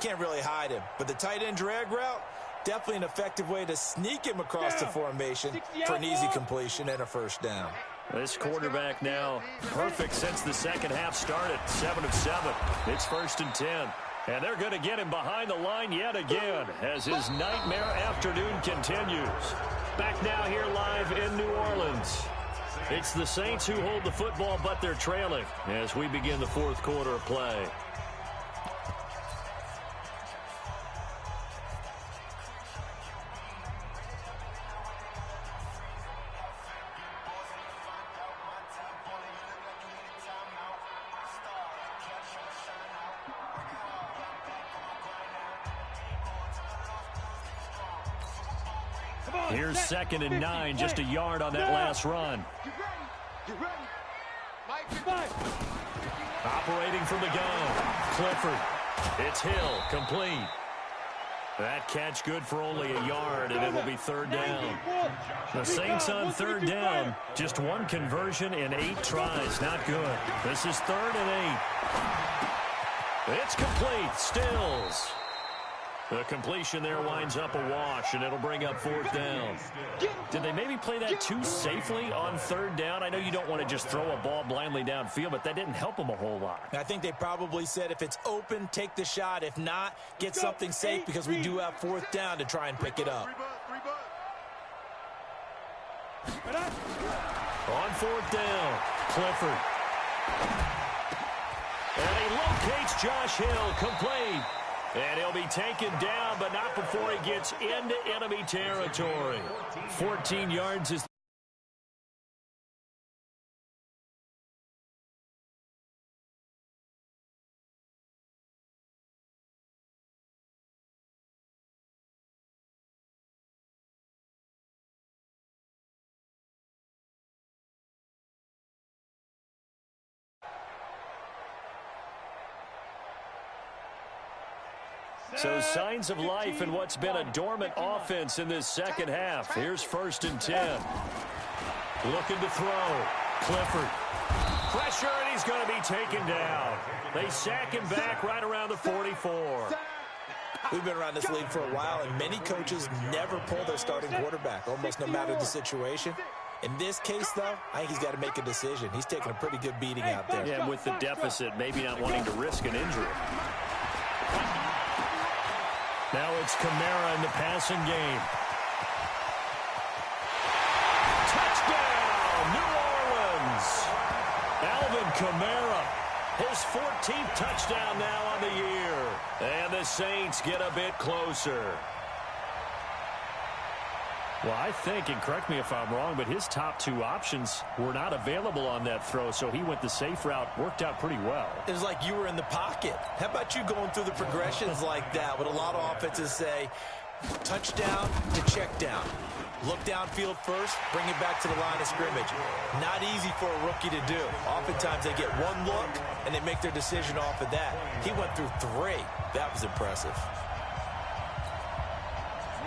can't really hide him. But the tight end drag route, definitely an effective way to sneak him across the formation for an easy completion and a first down. This quarterback now perfect since the second half started. 7 of 7. It's 1st and 10. And they're going to get him behind the line yet again as his nightmare afternoon continues. Back now here live in New Orleans. It's the Saints who hold the football, but they're trailing as we begin the fourth quarter of play. Here's 2nd and 9, just a yard on that last run. Operating from the gun, Clifford. It's Hill, complete. That catch good for only a yard, and it will be 3rd down. The Saints on 3rd down, just one conversion in 8 tries. Not good. This is 3rd and 8. It's complete. Stills. The completion there winds up a wash, and it'll bring up 4th down. Did they maybe play that too safely on 3rd down? I know you don't want to just throw a ball blindly downfield, but that didn't help them a whole lot. I think they probably said if it's open, take the shot. If not, get something safe because we do have 4th down to try and pick it up. On 4th down, Clifford. And he locates Josh Hill, complete. And he'll be taken down, but not before he gets into enemy territory. 14 yards is... So signs of life in what's been a dormant offense in this second half. Here's 1st and 10. Looking to throw. Clifford. Pressure, and he's going to be taken down. They sack him back right around the 44. We've been around this league for a while, and many coaches never pull their starting quarterback, almost no matter the situation. In this case, though, I think he's got to make a decision. He's taking a pretty good beating out there. Yeah, with the deficit, maybe not wanting to risk an injury. Now it's Kamara in the passing game. Kamara. His 14th touchdown now on the year. And the Saints get a bit closer. Well, I think, and correct me if I'm wrong, but his top two options were not available on that throw, so he went the safe route. Worked out pretty well. It was like you were in the pocket. How about you going through the progressions like that? What a lot of offenses say, touchdown to check down. Look downfield first, bring it back to the line of scrimmage. Not easy for a rookie to do. Oftentimes they get one look, and they make their decision off of that. He went through three. That was impressive.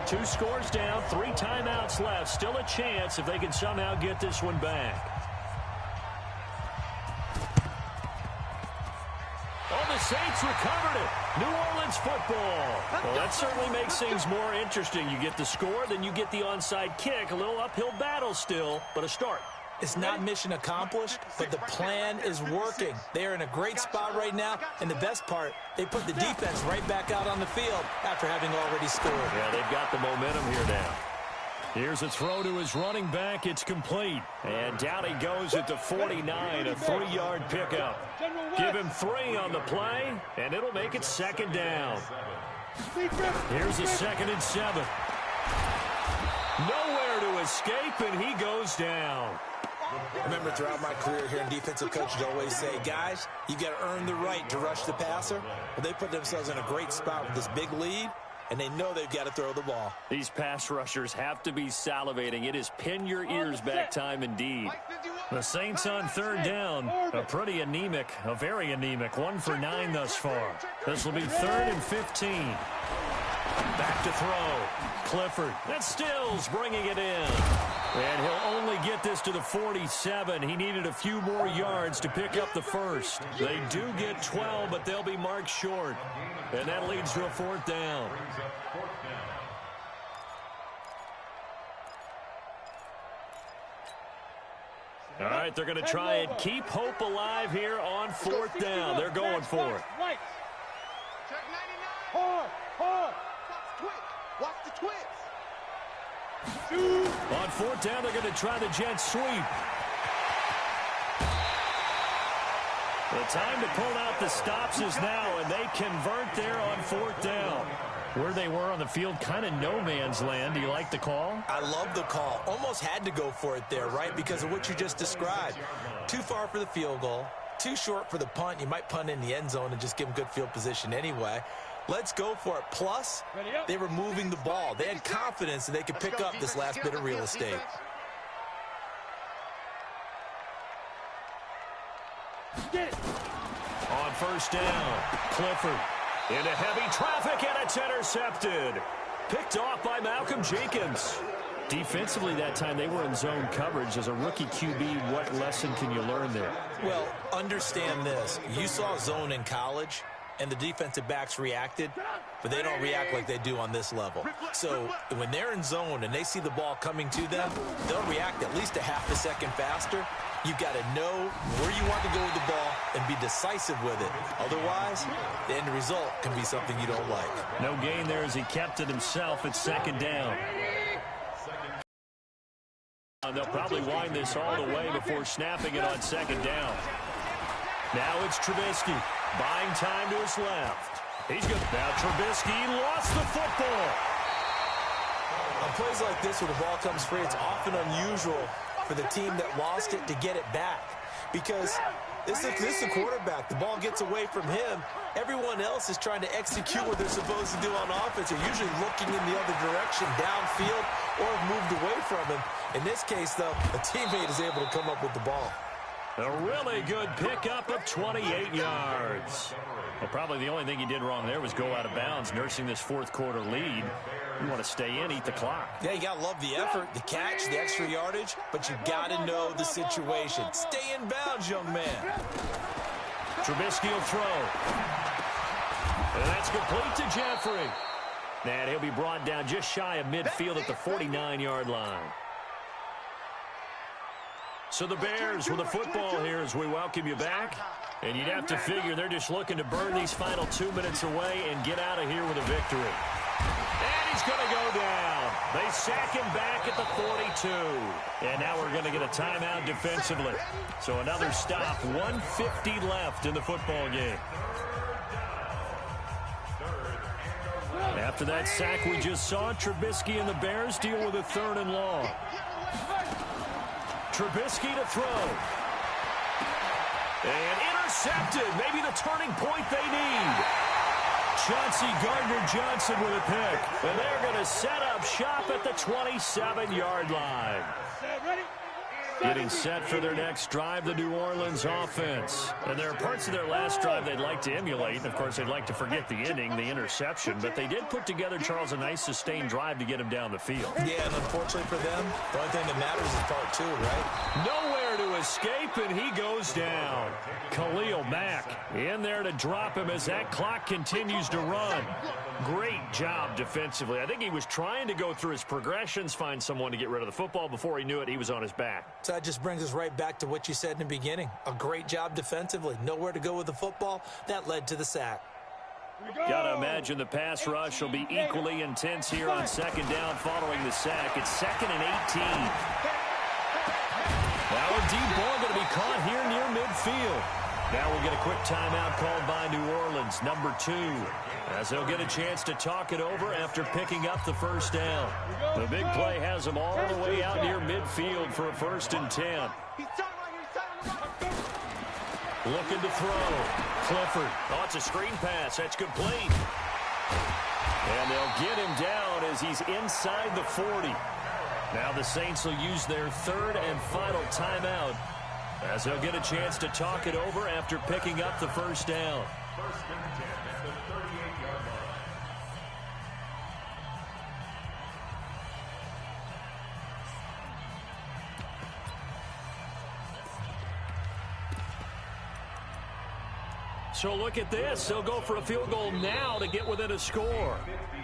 2 scores down, 3 timeouts left. Still a chance if they can somehow get this one back. Oh, the Saints recovered it. New Orleans football. Well, that certainly makes things more interesting. You get the score, then you get the onside kick. A little uphill battle still, but a start. It's not mission accomplished, but the plan is working. They are in a great spot right now, and the best part, they put the defense right back out on the field after having already scored. Yeah, they've got the momentum here now. Here's a throw to his running back. It's complete. And down he goes at the 49, a 3-yard pickup. Give him 3 on the play, and it'll make it 2nd down. Here's a 2nd and 7. Nowhere to escape, and he goes down. I remember throughout my career here in defensive coaches always say, guys, you got to earn the right to rush the passer. Well, they put themselves in a great spot with this big lead, and they know they've got to throw the ball. These pass rushers have to be salivating. It is pin your ears back time indeed. The Saints on 3rd down, a pretty anemic, a very anemic, 1 for 9 thus far. This will be 3rd and 15. Back to throw. Clifford. That's Stills bringing it in. And he'll only get this to the 47. He needed a few more yards to pick up the first. They do get 12, but they'll be marked short. And that leads to a 4th down. All right, they're going to try and keep hope alive here on 4th down. They're going for it. Hard. Watch the twitch. On 4th down, they're going to try the jet sweep. The time to pull out the stops is now, and they convert there on 4th down. Where they were on the field, kind of no man's land. Do you like the call? I love the call. Almost had to go for it there, right, because of what you just described. Too far for the field goal, too short for the punt. You might punt in the end zone and just give them good field position anyway. Let's go for it. Plus, they were moving the ball. They had confidence that they could pick up this last bit of real estate. On 1st down, Clifford into heavy traffic, and it's intercepted. Picked off by Malcolm Jenkins. Defensively that time, they were in zone coverage. As a rookie QB, what lesson can you learn there? Well, understand this. You saw zone in college, and the defensive backs reacted, but they don't react like they do on this level. So when they're in zone and they see the ball coming to them, they'll react at least a half a second faster. You've got to know where you want to go with the ball and be decisive with it. Otherwise, the end result can be something you don't like. No gain there as he kept it himself at 2nd down. And they'll probably wind this all the way before snapping it on 2nd down. Now it's Trubisky. Buying time to his left. He's good. Now Trubisky lost the football. On plays like this where the ball comes free, it's often unusual for the team that lost it to get it back. Because this is the quarterback. The ball gets away from him. Everyone else is trying to execute what they're supposed to do on offense. They're usually looking in the other direction, downfield, or have moved away from him. In this case, though, a teammate is able to come up with the ball. A really good pickup of 28 yards. Well, probably the only thing he did wrong there was go out of bounds, nursing this 4th quarter lead. You want to stay in, eat the clock. Yeah, you got to love the effort, the catch, the extra yardage, but you got to know the situation. Stay in bounds, young man. Trubisky will throw. And that's complete to Jeffrey. And he'll be brought down just shy of midfield at the 49-yard line. So the Bears with the football here as we welcome you back. And you'd have to figure they're just looking to burn these final 2 minutes away and get out of here with a victory. And he's going to go down. They sack him back at the 42. And now we're going to get a timeout defensively. So another stop, 1:50 left in the football game. After that sack we just saw, Trubisky and the Bears deal with a 3rd and long. Trubisky to throw. And intercepted. Maybe the turning point they need. Chauncey Gardner-Johnson with a pick. And they're going to set up shop at the 27-yard line. Getting set for their next drive, the New Orleans offense. And there are parts of their last drive they'd like to emulate. And, of course, they'd like to forget the ending, the interception. But they did put together, Charles, a nice sustained drive to get him down the field. Yeah, and unfortunately for them, the only thing that matters is part 2, right? Nowhere to escape, and he goes down. Khalil Mack in there to drop him as that clock continues to run. Great job defensively. I think he was trying to go through his progressions, find someone to get rid of the football. Before he knew it, he was on his back. So that just brings us right back to what you said in the beginning. A great job defensively. Nowhere to go with the football. That led to the sack. Got to imagine the pass rush will be equally intense here on 2nd down following the sack. It's 2nd and 18. Now a deep ball going to be caught here near midfield. Now we'll get a quick timeout called by New Orleans, number 2, as they'll get a chance to talk it over after picking up the 1st down. The big play has them all the way out near midfield for a 1st and 10. Looking to throw. Clifford. Oh, it's a screen pass. That's complete. And they'll get him down as he's inside the 40. Now the Saints will use their 3rd and final timeout as they'll get a chance to talk it over after picking up the 1st down. 1st and 10 at the 38-yard line. So look at this. They'll go for a field goal now to get within a score.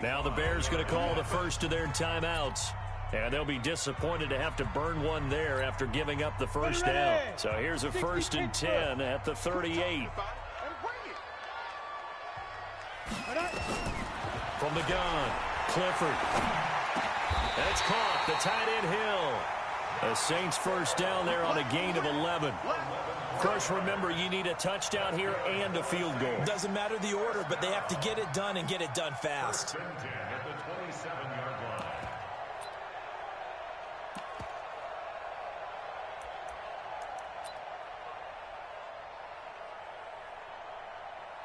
Now the Bears going to call the first of their timeouts. And they'll be disappointed to have to burn one there after giving up the 1st down. So here's a 1st and 10 at the 38. From the gun, Clifford. And it's caught. The tight end Hill. The Saints 1st down there on a gain of 11. Of course, remember, you need a touchdown here and a field goal. Doesn't matter the order, but they have to get it done and get it done fast. 10 at the 27-yard line.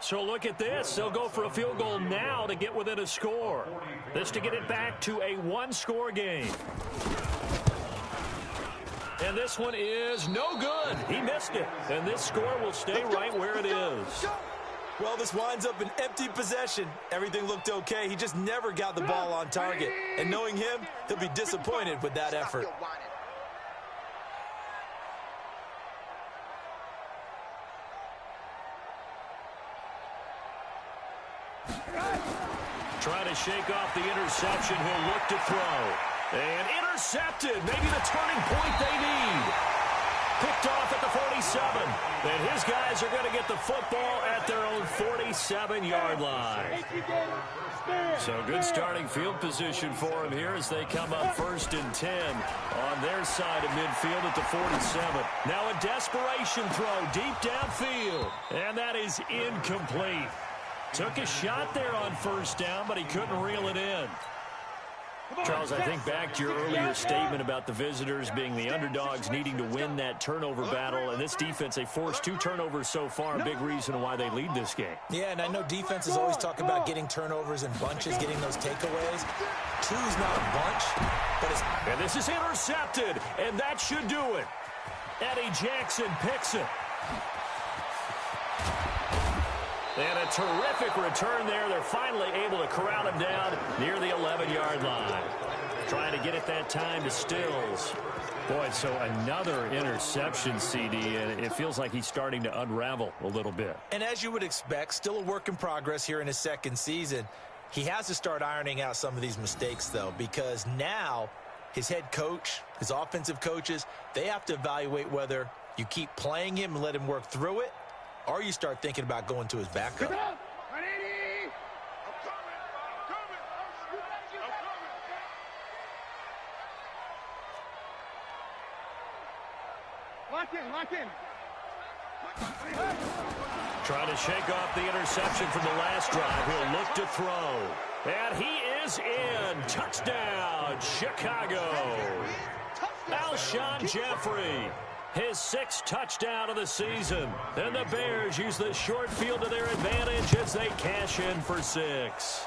So look at this. They'll go for a field goal now to get within a score. This to get it back to a 1-score game. And this one is no good. He missed it. And this score will stay right where it is. Well, this winds up an empty possession. Everything looked okay. He just never got the ball on target. And knowing him, he'll be disappointed with that effort. Trying to shake off the interception. He'll look to throw. And intercepted. Maybe the turning point they need. Picked off at the 47. And his guys are going to get the football at their own 47-yard line. So good starting field position for him here as they come up 1st and 10 on their side of midfield at the 47. Now a desperation throw deep downfield. And that is incomplete. Took a shot there on 1st down, but he couldn't reel it in. Charles, I think back to your earlier statement about the visitors being the underdogs needing to win that turnover battle. And this defense, they forced 2 turnovers so far, a big reason why they lead this game. Yeah, and I know defenses always talk about getting turnovers in bunches, getting those takeaways. 2's not a bunch, but it's... And this is intercepted, and that should do it. Eddie Jackson picks it. And a terrific return there. They're finally able to corral him down near the 11-yard line. Trying to get it that time to Stills. Boy, so another interception, CD, and it feels like he's starting to unravel a little bit. And as you would expect, still a work in progress here in his 2nd season. He has to start ironing out some of these mistakes, though, because now his head coach, his offensive coaches, they have to evaluate whether you keep playing him and let him work through it, or you start thinking about going to his backup. Lock in, lock in. Trying to shake off the interception from the last drive. He'll look to throw. And he is in. Touchdown, Chicago. Alshon Jeffrey, his 6th touchdown of the season. And the Bears use the short field to their advantage as they cash in for 6.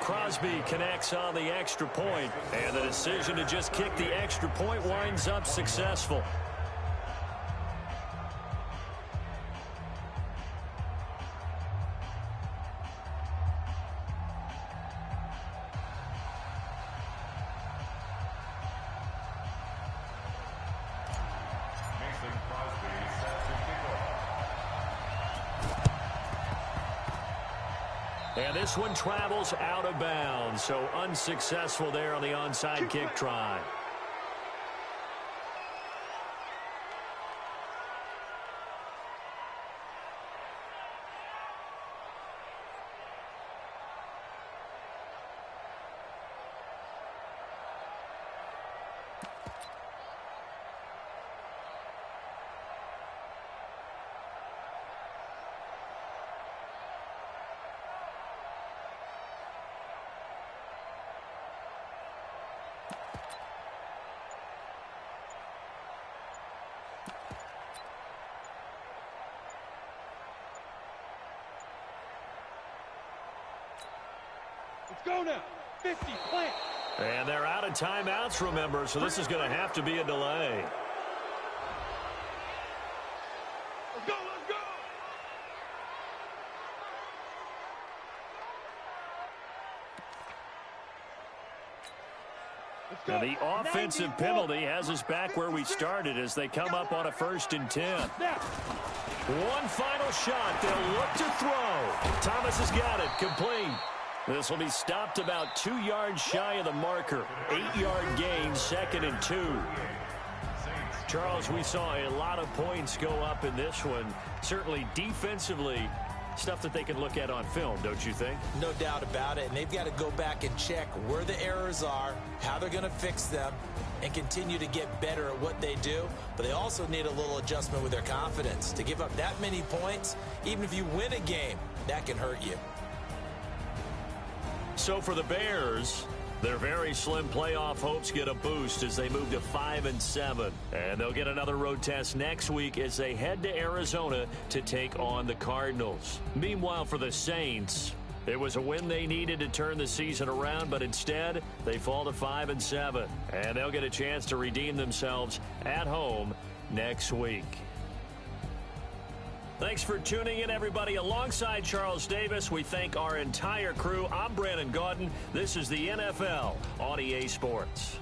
Crosby connects on the extra point, and the decision to just kick the extra point winds up successful. And this one travels out of bounds, so unsuccessful there on the onside kick try. Let's go now. 50, plant. And they're out of timeouts, remember, so this is going to have to be a delay. Let's go, let's go. Let's go. Now the offensive penalty has us back where we started as they come up on a 1st and 10. Now. One final shot. They'll look to throw. Thomas has got it. Complete. This will be stopped about 2 yards shy of the marker. 8-yard gain, 2nd and 2. Charles, we saw a lot of points go up in this one. Certainly defensively, stuff that they can look at on film, don't you think? No doubt about it. And they've got to go back and check where the errors are, how they're going to fix them, and continue to get better at what they do. But they also need a little adjustment with their confidence. To give up that many points, even if you win a game, that can hurt you. So for the Bears, their very slim playoff hopes get a boost as they move to 5-7. And they'll get another road test next week as they head to Arizona to take on the Cardinals. Meanwhile, for the Saints, it was a win they needed to turn the season around, but instead they fall to 5-7. And they'll get a chance to redeem themselves at home next week. Thanks for tuning in, everybody. Alongside Charles Davis, we thank our entire crew. I'm Brandon Gaudin. This is the NFL on EA Sports.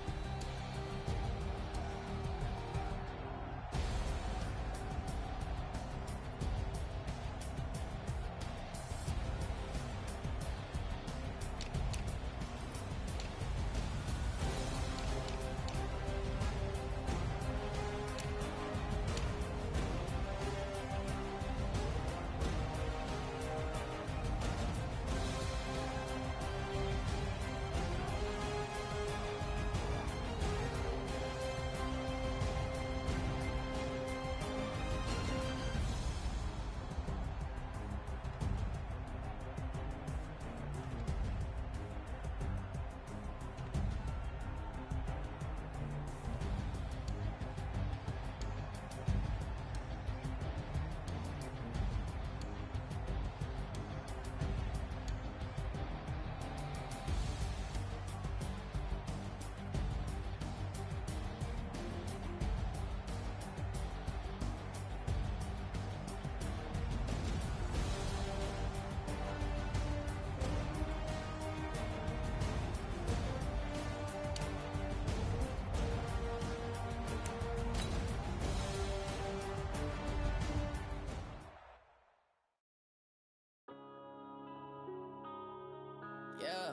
Yeah.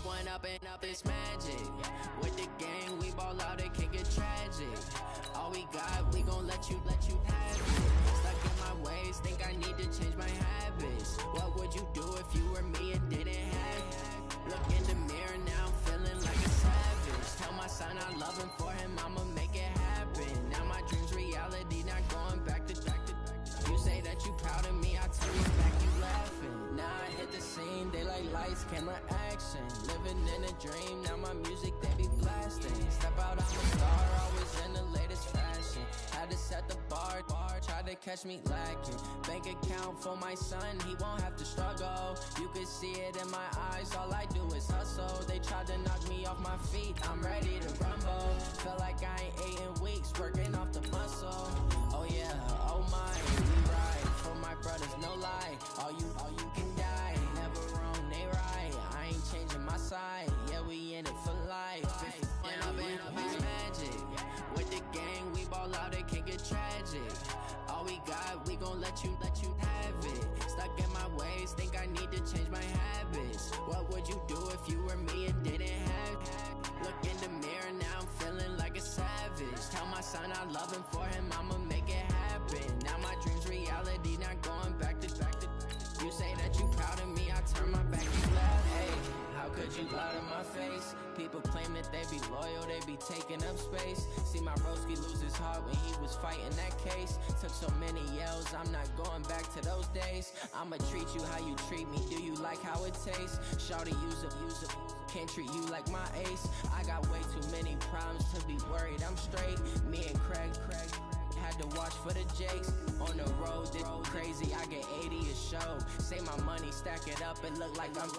One up and up is magic. With the gang, we ball out, it can get tragic. All we got, we gon' let you have it. Stuck in my ways, think I need to change my habits. What would you do if you were me and didn't have lights, camera action. Living in a dream, now my music they be blasting. Step out, I'm a star, always in the latest fashion. Had to set the bar, try to catch me lacking. Bank account for my son, he won't have to struggle. You can see it in my eyes, all I do is hustle. They tried to knock me off my feet, I'm ready to rumble. Feel like I ain't ate in weeks, working off the muscle. Oh yeah, oh my, we ride for my brothers, no lie. All you can die, never wrong, they right. I ain't changing my side, yeah, we in it for life. And I've been magic with the gang, we ball out, it can get tragic. All we got, we gon' let you have it. Stuck in my ways, think I need to change my habits. What would you do if you were me and didn't have it? Look in the mirror, now I'm feeling like a savage. Tell my son I love him, for him I'ma make it happen. Now my dream's reality, not going back to. You say that you proud of me, I turn my back and laugh. Hey, how could you lie to my face? People claim that they be loyal, they be taking up space. See my broski lose his heart when he was fighting that case. Took so many yells, I'm not going back to those days. I'ma treat you how you treat me, do you like how it tastes? Shawty, use up, can't treat you like my ace. I got way too many problems to be worried, I'm straight. Me and Craig had to watch for the Jakes. On the road, this crazy, I get 80 a show. Say my money, stack it up, it look like I'm